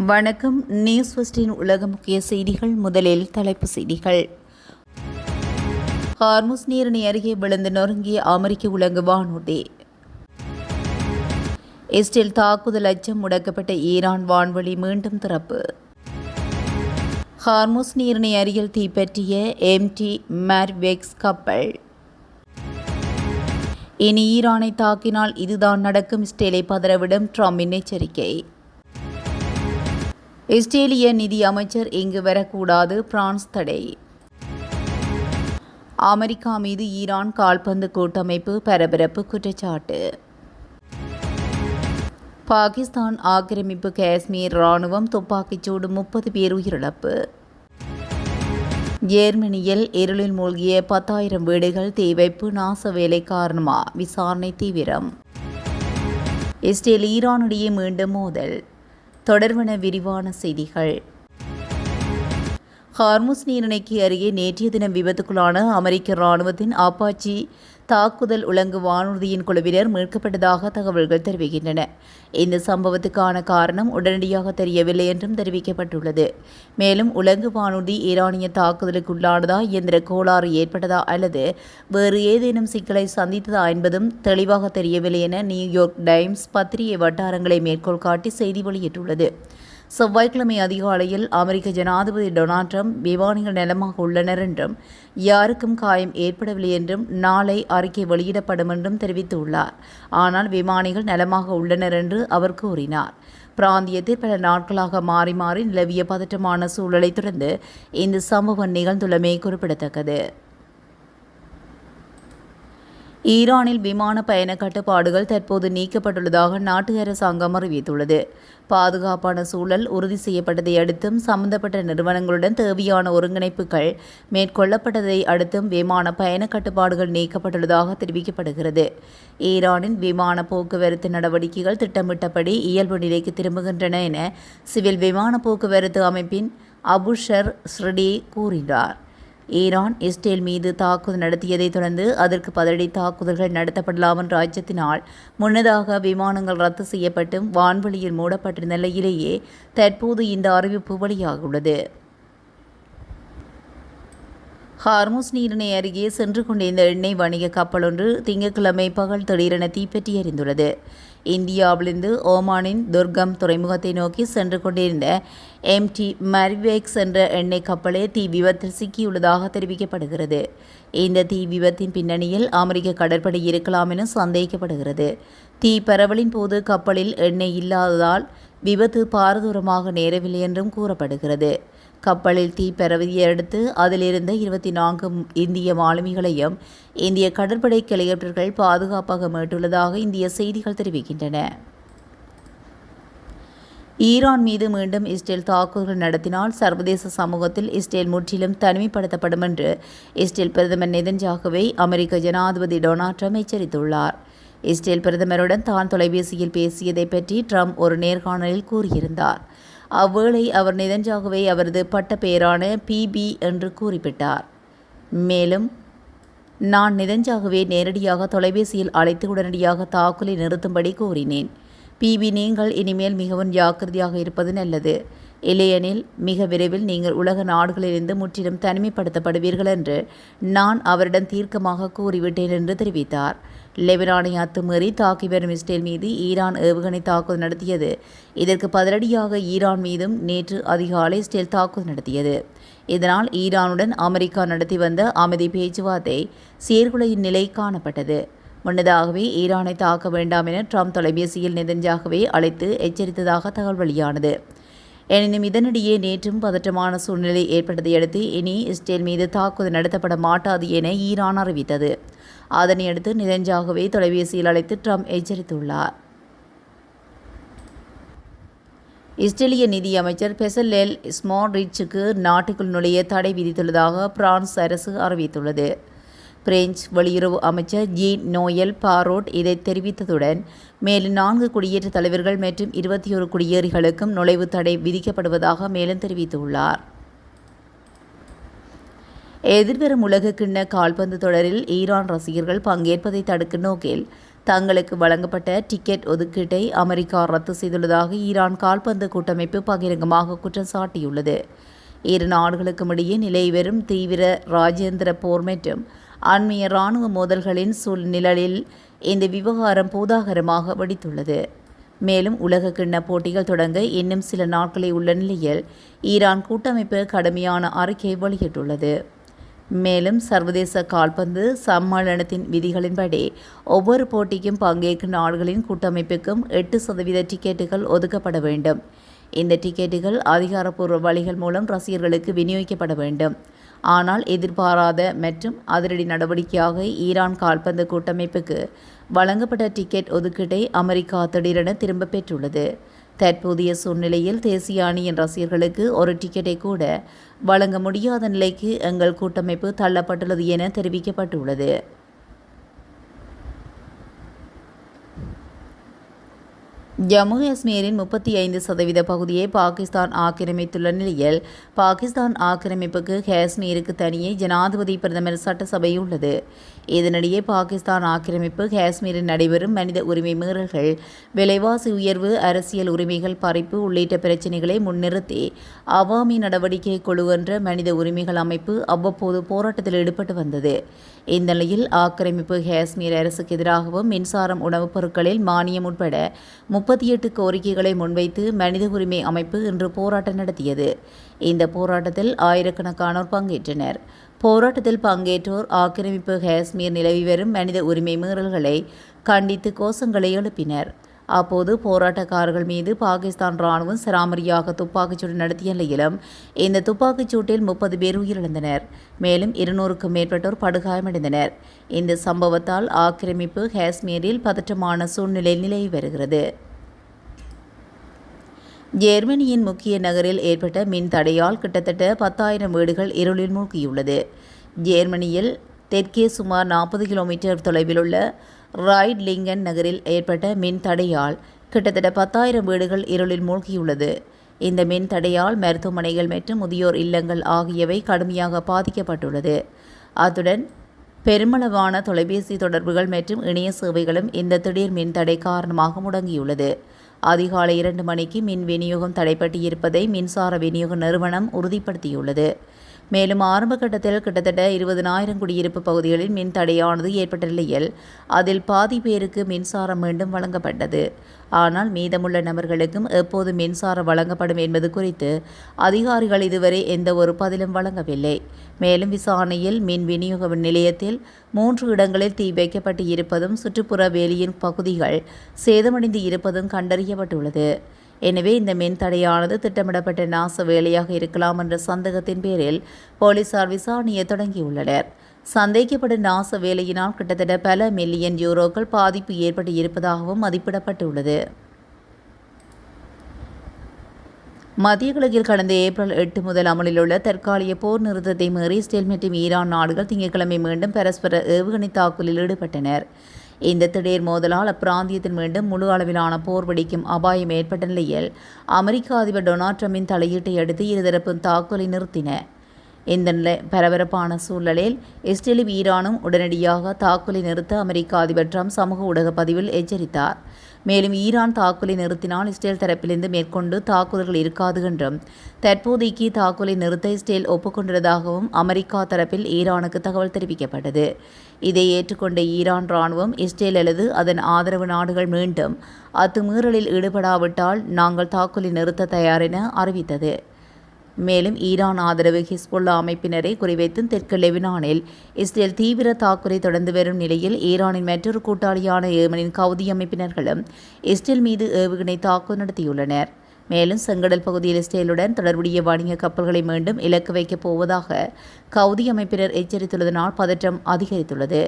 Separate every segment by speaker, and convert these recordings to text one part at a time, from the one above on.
Speaker 1: வணக்கம். நியூஸ் ஃபர்ஸ்டின் உலக முக்கிய செய்திகள். முதலில் தலைப்புச் செய்திகள். ஹார்முஸ் நீரிணை அருகே விழுந்து நொறுங்கிய அமெரிக்க உலங்கு வானூர்தி. இஸ்ரேல் தாக்குதல் அச்சம் முடக்கப்பட்ட ஈரான் வான்வழி மீண்டும் திறப்பு. ஹார்முஸ் நீரிணை அருகில் தீப்பற்றிய எம்டி மேர்வெக்ஸ் கப்பல். இனி ஈரானை தாக்கினால் இதுதான் நடக்கும், இஸ்ரேலை பதறவிடும் ட்ரம்பின் எச்சரிக்கை. இஸ்ரேலிய நிதி அமைச்சர் இங்கு வரக்கூடாது, பிரான்ஸ் தடை. அமெரிக்கா மீது ஈரான் கால்பந்து கூட்டமைப்பு பரபரப்பு குற்றச்சாட்டு. பாகிஸ்தான் ஆக்கிரமிப்பு காஷ்மீர் ராணுவம் துப்பாக்கிச்சூடு 30 பேர் உயிரிழப்பு. ஜெர்மனியில் இருளில் மூழ்கிய 10,000 வீடுகள் தீ வைப்பு நாச வேலை காரணமா? விசாரணை தீவிரம். இஸ்ரேல் ஈரானிடையே மீண்டும் மோதல். தொடர்பான விரிவான செய்திகள். ஹார்முஸ் நீரிணைக்கு அருகே நேற்றைய தினம் விபத்துக்குள்ளான அமெரிக்க இராணுவத்தின் அப்பாச்சி தாக்குதல் உலங்கு வானூர்தியின் குழுவினர் மீட்கப்பட்டதாக தகவல்கள் தெரிவிக்கின்றன. இந்த சம்பவத்துக்கான காரணம் உடனடியாக தெரியவில்லை என்றும் தெரிவிக்கப்பட்டுள்ளது. மேலும் உலங்கு வானூர்தி ஈரானிய தாக்குதலுக்குள்ளானதா, இயந்திர கோளாறு ஏற்பட்டதா அல்லது வேறு ஏதேனும் சிக்கலை சந்தித்ததா என்பதும் தெளிவாக தெரியவில்லை என நியூயார்க் டைம்ஸ் பத்திரிகை வட்டாரங்களை மேற்கோள் காட்டி செய்தி வெளியிட்டுள்ளது. செவ்வாய்க்கிழமை அதிகாலையில் அமெரிக்க ஜனாதிபதி டொனால்ட் ட்ரம்ப் விமானிகள் நலமாக உள்ளனர் என்றும் யாருக்கும் காயம் ஏற்படவில்லை என்றும் நாளை அறிக்கை வெளியிடப்படும் என்றும் தெரிவித்துள்ளார். ஆனால் விமானிகள் நலமாக உள்ளனர் என்று அவர் கூறினார். பிராந்தியத்தில் பல நாட்களாக மாறி மாறி நிலவிய பதற்றமான சூழலை தொடர்ந்து இந்த சம்பவம் நிகழ்ந்துள்ளமை குறிப்பிடத்தக்கது. ஈரானில் விமான பயண கட்டுப்பாடுகள் தற்போது நீக்கப்பட்டுள்ளதாக நாட்டு அரசாங்கம் அறிவித்துள்ளது. பாதுகாப்பான சூழல் உறுதி செய்யப்பட்டதை அடுத்தும் சம்பந்தப்பட்ட நிறுவனங்களுடன் தேவையான ஒருங்கிணைப்புகள் மேற்கொள்ளப்பட்டதை அடுத்தும் விமான பயண கட்டுப்பாடுகள் நீக்கப்பட்டுள்ளதாக தெரிவிக்கப்படுகிறது. ஈரானின் விமான போக்குவரத்து நடவடிக்கைகள் திட்டமிட்டபடி இயல்பு நிலைக்கு திரும்புகின்றன என சிவில் விமான போக்குவரத்து அமைப்பின் அபுஷர் ஸ்ரிடி கூறினார். ஈரான் இஸ்ரேல் மீது தாக்குதல் நடத்தியதைத் தொடர்ந்து அதற்கு பதிலடி தாக்குதல்கள் நடத்தப்படலாம் என்ற அச்சத்தினால் முன்னதாக விமானங்கள் ரத்து செய்யப்பட்டும் வான்வெளியில் மூடப்பட்டிருந்த நிலையிலேயே தற்போது இந்த அறிவிப்பு வெளியாகியுள்ளது. ஹார்முஸ் நீரிணை அருகே சென்று கொண்டிருந்த எண்ணெய் வணிக கப்பல் ஒன்று திங்கட்கிழமை பகல் திடீரென தீப்பற்றி எரிந்துள்ளது. இந்தியாவிலிருந்து ஓமானின் துர்கம் துறைமுகத்தை நோக்கி சென்று கொண்டிருந்த எம்டி மேர்வெக்ஸ் என்ற எண்ணெய் கப்பலே தீ விபத்தில் சிக்கியுள்ளதாக தெரிவிக்கப்படுகிறது. இந்த தீ விபத்தின் பின்னணியில் அமெரிக்க கடற்படை இருக்கலாம் என சந்தேகிக்கப்படுகிறது. தீ பரவலின் போது கப்பலில் எண்ணெய் இல்லாததால் விபத்து பாரதூரமாக நேரவில்லை என்றும் கூறப்படுகிறது. கப்பலில் தீ பரவியை அடுத்து அதிலிருந்த 24 இந்திய மாலுமிகளையும் இந்திய கடற்படை ஹெலிகாப்டர்கள் பாதுகாப்பாக மீட்டுள்ளதாக இந்திய செய்திகள் தெரிவிக்கின்றன. ஈரான் மீது மீண்டும் இஸ்ரேல் தாக்குதல் நடத்தினால் சர்வதேச சமூகத்தில் இஸ்ரேல் முற்றிலும் தனிமைப்படுத்தப்படும் என்று இஸ்ரேல் பிரதமர் நெதன்யாகுவை அமெரிக்க ஜனாதிபதி டொனால்ட் ட்ரம்ப் எச்சரித்துள்ளார். இஸ்ரேல் பிரதமருடன் தான் தொலைபேசியில் பேசியதை பற்றி ட்ரம்ப் ஒரு நேர்காணலில் கூறியிருந்தார். அவ்வேளை அவர் நெதன்யாகுவை அவரது பட்ட பெயரான பிபி என்று குறிப்பிட்டார். மேலும், நான் நெதன்யாகுவை நேரடியாக தொலைபேசியில் அழைத்து உடனடியாக தாக்குதலை நிறுத்தும்படி கூறினேன். பிபி, நீங்கள் இனிமேல் மிகவும் ஜாக்கிரதையாக இருப்பது நல்லது. இல்லையெனில் மிக விரைவில் நீங்கள் உலக நாடுகளிலிருந்து முற்றிலும் தனிமைப்படுத்தப்படுவீர்கள் என்று நான் அவரிடம் தீர்க்கமாக கூறிவிட்டேன் என்று தெரிவித்தார். லெபனானை அத்துமீறி தாக்கி வரும் இஸ்ரேல் மீது ஈரான் ஏவுகணை தாக்குதல் நடத்தியது. இதற்கு பதிலடியாக ஈரான் மீதும் நேற்று அதிகாலை இஸ்ரேல் தாக்குதல் நடத்தியது. இதனால் ஈரானுடன் அமெரிக்கா நடத்தி வந்த அமைதி பேச்சுவார்த்தை சீர்குலையின் நிலை காணப்பட்டது. முன்னதாகவே ஈரானை தாக்க வேண்டாம் என ட்ரம்ப் தொலைபேசியில் நெதன்யாகுவை அழைத்து எச்சரித்ததாக தகவல் வெளியானது. எனினும் இதனிடையே நேற்றும் பதற்றமான சூழ்நிலை ஏற்பட்டதை அடுத்து இனி இஸ்ரேல் மீது தாக்குதல் நடத்தப்பட மாட்டாது என ஈரான் அறிவித்தது. அதனையடுத்து நெதன்யாகுவை தொலைபேசியில் அழைத்து ட்ரம்ப் எச்சரித்துள்ளார். இஸ்ரேலிய நிதி அமைச்சர் பெசலெல் ஸ்மோட்ரிச்சுக்கு நாட்டுக்குள் நுழைய தடை விதித்துள்ளதாக பிரான்ஸ் அரசு அறிவித்துள்ளது. பிரெஞ்சு வெளியுறவு அமைச்சர் ஜீன் நோயல் பாரோட் இதை தெரிவித்ததுடன் மேலும் 4 குடியேற்ற தலைவர்கள் மற்றும் 21 குடியேறிகளுக்கும் நுழைவு தடை விதிக்கப்படுவதாக மேலும் தெரிவித்துள்ளார். எதிர்வரும் உலகக்கிண்ண கால்பந்து தொடரில் ஈரான் ரசிகர்கள் பங்கேற்பதை தடுக்கும் நோக்கில் தங்களுக்கு வழங்கப்பட்ட டிக்கெட் ஒதுக்கீட்டை அமெரிக்கா ரத்து செய்துள்ளதாக ஈரான் கால்பந்து கூட்டமைப்பு பகிரங்கமாக குற்றம் சாட்டியுள்ளது. இரு நாடுகளுக்கும் இடையே நிலவி வரும் தீவிர ராஜேந்திர போர் மற்றும் அண்மைய இராணுவ மோதல்களின் சூழ்நிலையில் இந்த விவகாரம் பூதாகரமாக வெடித்துள்ளது. மேலும் உலக கிண்ண போட்டிகள் தொடங்க இன்னும் சில நாட்களே உள்ள நிலையில் ஈரான் கூட்டமைப்பு கடுமையான அறிக்கை வெளியிட்டுள்ளது. மேலும் சர்வதேச கால்பந்து சம்மேளனத்தின் விதிகளின்படி ஒவ்வொரு போட்டிக்கும் பங்கேற்கும் நாடுகளின் கூட்டமைப்புக்கும் 8% டிக்கெட்டுகள் ஒதுக்கப்பட வேண்டும். இந்த டிக்கெட்டுகள் அதிகாரப்பூர்வ வழிகள் மூலம் ரசிகர்களுக்கு விநியோகிக்கப்பட வேண்டும். ஆனால் எதிர்பாராத மற்றும் அதிரடி நடவடிக்கையாக ஈரான் கால்பந்து கூட்டமைப்புக்கு வழங்கப்பட்ட டிக்கெட் ஒதுக்கீட்டை அமெரிக்கா திடீரென திரும்பப் பெற்றுள்ளது. தற்போதைய சூழ்நிலையில் தேசிய அணியின் ரசிகர்களுக்கு ஒரு டிக்கெட்டை கூட வழங்க முடியாத நிலைக்கு எங்கள் கூட்டமைப்பு தள்ளப்பட்டுள்ளது என தெரிவிக்கப்பட்டுள்ளது. ஜம்மு காஷ்மீரின் 35% பகுதியை பாகிஸ்தான் ஆக்கிரமித்துள்ள நிலையில் பாகிஸ்தான் ஆக்கிரமிப்புக்கு காஷ்மீருக்கு தனியே ஜனாதிபதி பிரதமர் சட்டசபை உள்ளது. இதனிடையே பாகிஸ்தான் ஆக்கிரமிப்பு காஷ்மீரில் நடைபெறும் மனித உரிமை மீறல்கள், விலைவாசி உயர்வு, அரசியல் உரிமைகள் பறிப்பு உள்ளிட்ட பிரச்சினைகளை முன்னிறுத்தி அவாமி நடவடிக்கை குழு என்ற மனித உரிமைகள் அமைப்பு அவ்வப்போது போராட்டத்தில் ஈடுபட்டு வந்தது. இந்த நிலையில் ஆக்கிரமிப்பு காஷ்மீர் அரசுக்கு எதிராகவும் மின்சாரம், உணவுப் பொருட்களில் மானியம் உட்பட 38 கோரிக்கைகளை முன்வைத்து மனித உரிமை அமைப்பு இன்று போராட்டம் நடத்தியது. இந்த போராட்டத்தில் ஆயிரக்கணக்கானோர் பங்கேற்றனர். போராட்டத்தில் பங்கேற்றோர் ஆக்கிரமிப்பு காஷ்மீர் நிலவி வரும் மனித உரிமை மீறல்களை கண்டித்து கோஷங்களை எழுப்பினர். அப்போது போராட்டக்காரர்கள் மீது பாகிஸ்தான் ராணுவம் சராமரியாக துப்பாக்கிச்சூடு நடத்திய நிலையிலும் இந்த துப்பாக்கிச்சூட்டில் 30 பேர் உயிரிழந்தனர். மேலும் 200க்கும் மேற்பட்டோர் படுகாயமடைந்தனர். இந்த சம்பவத்தால் ஆக்கிரமிப்பு காஷ்மீரில் பதற்றமான சூழ்நிலை நிலவி வருகிறது. ஜெர்மனியின் முக்கிய நகரில் ஏற்பட்ட மின் தடையால் கிட்டத்தட்ட 10,000 வீடுகள் இருளில் மூழ்கியுள்ளது. ஜெர்மனியில் தெற்கே சுமார் 40 கிலோமீட்டர் தொலைவில் உள்ள ராய்ட்லிங்கன் நகரில் ஏற்பட்ட மின் தடையால் கிட்டத்தட்ட 10,000 வீடுகள் இருளில் மூழ்கியுள்ளது. இந்த மின் தடையால் மருத்துவமனைகள் மற்றும் முதியோர் இல்லங்கள் ஆகியவை கடுமையாக பாதிக்கப்பட்டுள்ளது. அத்துடன் பெருமளவான தொலைபேசி தொடர்புகள் மற்றும் இணைய சேவைகளும் இந்த திடீர் மின் தடை காரணமாக முடங்கியுள்ளது. அதிகாலை 2 மணிக்கு மின் விநியோகம் தடைப்பட்டு இருப்பதை மின்சார விநியோக நிறுவனம் உறுதிப்படுத்தியுள்ளது. மேலும் ஆரம்ப கட்டத்தில் கிட்டத்தட்ட 20,000 குடியிருப்பு பகுதிகளில் மின் தடையானது ஏற்பட்ட நிலையில் அதில் பாதி பேருக்கு மின்சாரம் மீண்டும் வழங்கப்பட்டது. ஆனால் மீதமுள்ள நபர்களுக்கும் எப்போது மின்சாரம் வழங்கப்படும் என்பது குறித்து அதிகாரிகள் இதுவரை எந்த ஒரு பதிலும் வழங்கவில்லை. மேலும் விசாரணையில் மின் விநியோக நிலையத்தில் 3 இடங்களில் தீ வைக்கப்பட்டு இருப்பதும் சுற்றுப்புற வேலியின் பகுதிகள் சேதமடைந்து இருப்பதும் கண்டறியப்பட்டுள்ளது. எனவே இந்த மின் தடையானது திட்டமிடப்பட்ட நாச வேலையாக இருக்கலாம் என்ற சந்தேகத்தின் பேரில் போலீசார் விசாரணையை தொடங்கியுள்ளனர். சந்தேகிக்கப்படும் நாச வேலையினால் கிட்டத்தட்ட பல மில்லியன் யூரோக்கள் பாதிப்பு ஏற்பட்டு இருப்பதாகவும் மதிப்பிடப்பட்டுள்ளது. மத்திய கிழக்கில் கடந்த ஏப்ரல் 8 முதல் அமலில் உள்ள தற்காலிக போர் நிறுத்தத்தை மீறி இஸ்ரேல் மற்றும் ஈரான் நாடுகள் திங்கட்கிழமை மீண்டும் பரஸ்பர ஏவுகணை தாக்குதலில் ஈடுபட்டனர். இந்த திடீர் மோதலால் அப்பிராந்தியத்தில் மீண்டும் முழு அளவிலான போர் வெடிக்கும் அபாயம் ஏற்பட்ட நிலையில் அமெரிக்க அதிபர் டொனால்ட் ட்ரம்பின் தலையீட்டை அடுத்து இருதரப்பும் தாக்குதலை நிறுத்தின. இந்த பரபரப்பான சூழலில் இஸ்ரேலும் ஈரானும் உடனடியாக தாக்குதலை நிறுத்த அமெரிக்க அதிபர் ட்ரம்ப் சமூக ஊடக பதிவில் எச்சரித்தார். மேலும் ஈரான் தாக்குதலை நிறுத்தினால் இஸ்ரேல் தரப்பிலிருந்து மேற்கொண்டு தாக்குதல்கள் இருக்காது என்றும் தற்போதைக்கு தாக்குதலை நிறுத்த இஸ்ரேல் ஒப்புக்கொண்டதாகவும் அமெரிக்கா தரப்பில் ஈரானுக்கு தகவல் தெரிவிக்கப்பட்டது. இதை ஏற்றுக்கொண்ட ஈரான் ராணுவம் இஸ்ரேல் அல்லது அதன் ஆதரவு நாடுகள் மீண்டும் அத்துமீறலில் ஈடுபடாவிட்டால் நாங்கள் தாக்குதலை நிறுத்த தயார் என அறிவித்தது. மேலும் ஈரான் ஆதரவு ஹிஸ்புல்லா அமைப்பினரை குறிவைத்தும் தெற்கு லெபனானில் இஸ்ரேல் தீவிர தாக்குதலை தொடர்ந்து வரும் நிலையில் ஈரானின் மற்றொரு கூட்டாளியான ஏமனின் கவுதி அமைப்பினர்களும் இஸ்ரேல் மீது ஏவுகணை தாக்குதல் நடத்தியுள்ளனர். மேலும் செங்கடல் பகுதியில் இஸ்ரேலுடன் தொடர்புடைய வணிக கப்பல்களை மீண்டும் இலக்கு வைக்கப் போவதாக கவுதி அமைப்பினர் எச்சரித்துள்ளதனால் பதற்றம் அதிகரித்துள்ளது.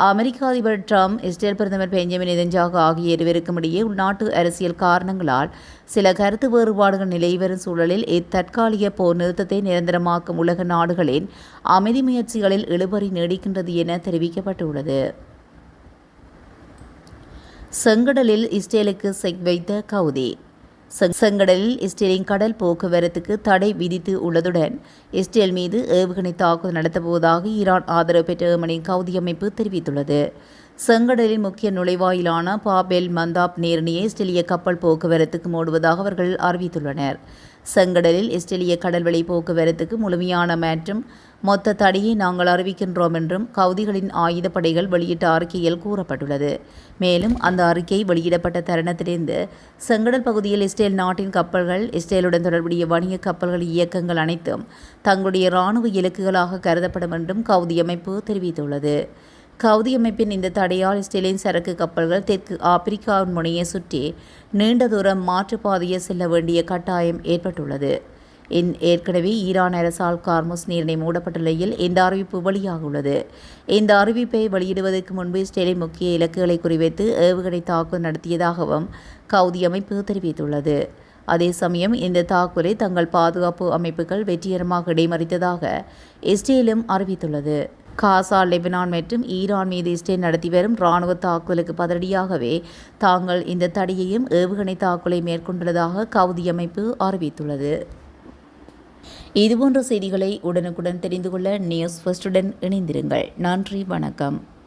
Speaker 1: அமெரிக்க அதிபர் ட்ரம்ப், இஸ்ரேல் பிரதமர் பெஞ்சமின் நெதன்யாகு ஆகிய இருவருக்கும் இடையே உள்நாட்டு அரசியல் காரணங்களால் சில கருத்து வேறுபாடுகள் நிலவி வரும் சூழலில் இத்தற்காலிக போர் நிறுத்தத்தை நிரந்தரமாக்கும் உலக நாடுகளின் அமைதி முயற்சிகளில் இழுபறி நீடிக்கின்றது என தெரிவிக்கப்பட்டுள்ளது. செங்கடலில் இஸ்ரேலுக்கு செக் வைத்த கவுதி. செங்கடலில் இஸ்ரேலின் கடல் போக்குவரத்துக்கு தடை விதித்து உள்ளதுடன் இஸ்ரேல் மீது ஏவுகணை தாக்குதல் நடத்தப்போவதாக ஈரான் ஆதரவு பெற்ற ஏமனின் கவுதி அமைப்பு தெரிவித்துள்ளது. செங்கடலின் முக்கிய நுழைவாயிலான பாபெல் மந்தாப் நீரிணையை இஸ்ரேலிய கப்பல் போக்குவரத்துக்கு மூடுவதாக அவர்கள் அறிவித்துள்ளனர். செங்கடலில் இஸ்ரேலிய கடல்வழி போக்குவரத்துக்கு முழுமையான மற்றும் மொத்த தடையை நாங்கள் அறிவிக்கின்றோம் என்றும் கவுதிகளின் ஆயுதப்படைகள் வெளியிட்ட அறிக்கையில் கூறப்பட்டுள்ளது. மேலும் அந்த அறிக்கை வெளியிடப்பட்ட தருணத்திலிருந்து செங்கடல் பகுதியில் இஸ்ரேல் நாட்டின் கப்பல்கள், இஸ்ரேலுடன் தொடர்புடைய வணிக கப்பல்கள் இயக்கங்கள் அனைத்தும் தங்களுடைய இராணுவ இலக்குகளாக கருதப்படும் என்றும் கவுதி அமைப்பு தெரிவித்துள்ளது. கவுதி அமைப்பின் இந்த தடையால் இஸ்ரேலின் சரக்கு கப்பல்கள் தெற்கு ஆப்பிரிக்காவின் முனையை சுற்றி நீண்ட தூரம் மாற்றுப்பாதையை செல்ல வேண்டிய கட்டாயம் ஏற்பட்டுள்ளது. ஏற்கனவே ஈரான் அரசால் கார்முஸ் நீரிணை மூடப்பட்ட நிலையில் இந்த அறிவிப்பு வெளியாகியுள்ளது. இந்த அறிவிப்பை வெளியிடுவதற்கு முன்பு இஸ்ரேலின் முக்கிய இலக்குகளை குறிவைத்து ஏவுகணை தாக்குதல் நடத்தியதாகவும் கவுதி அமைப்பு தெரிவித்துள்ளது. அதே சமயம் இந்த தாக்குதலை தங்கள் பாதுகாப்பு அமைப்புகள் வெற்றிகரமாக இடைமறித்ததாக இஸ்ரேலும் அறிவித்துள்ளது. காசா, லெபனான் மற்றும் ஈரான் மீது இஸ்ரேல் நடத்தி வரும் இராணுவ தாக்குதலுக்கு பதிலடியாகவே தாங்கள் இந்த தடையையும் ஏவுகணை தாக்குதலை மேற்கொண்டுள்ளதாக கவுதி அமைப்பு அறிவித்துள்ளது. இதுபோன்ற செய்திகளை உடனுக்குடன் தெரிந்து கொள்ள நியூஸ் ஃபர்ஸ்டுடன் இணைந்திருங்கள். நன்றி, வணக்கம்.